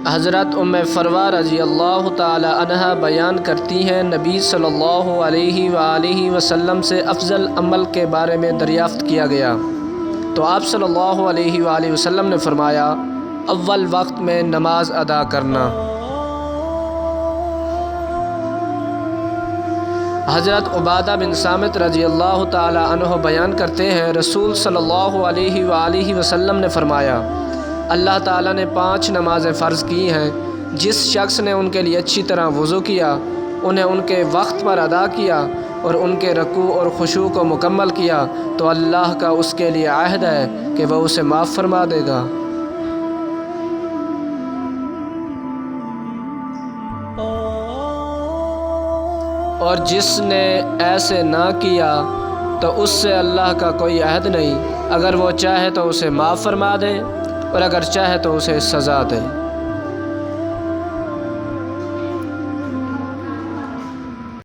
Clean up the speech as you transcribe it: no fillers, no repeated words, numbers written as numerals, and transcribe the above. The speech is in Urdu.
حضرت فروہ رضی اللہ تعالی عنہ بیان کرتی ہیں، نبی صلی اللہ علیہ وآلہ وسلم سے افضل عمل کے بارے میں دریافت کیا گیا تو آپ صلی اللہ علیہ وآلہ وسلم نے فرمایا، اول وقت میں نماز ادا کرنا۔ حضرت عبادہ بن صامت رضی اللہ تعالی عنہ بیان کرتے ہیں، رسول صلی اللہ علیہ وآلہ وسلم نے فرمایا، اللہ تعالیٰ نے 5 نمازیں فرض کی ہیں، جس شخص نے ان کے لیے اچھی طرح وضو کیا، انہیں ان کے وقت پر ادا کیا اور ان کے رکوع اور خشوع کو مکمل کیا تو اللہ کا اس کے لیے عہد ہے کہ وہ اسے معاف فرما دے گا۔ اور جس نے ایسے نہ کیا تو اس سے اللہ کا کوئی عہد نہیں، اگر وہ چاہے تو اسے معاف فرما دے اور اگر چاہے تو اسے سزا دے۔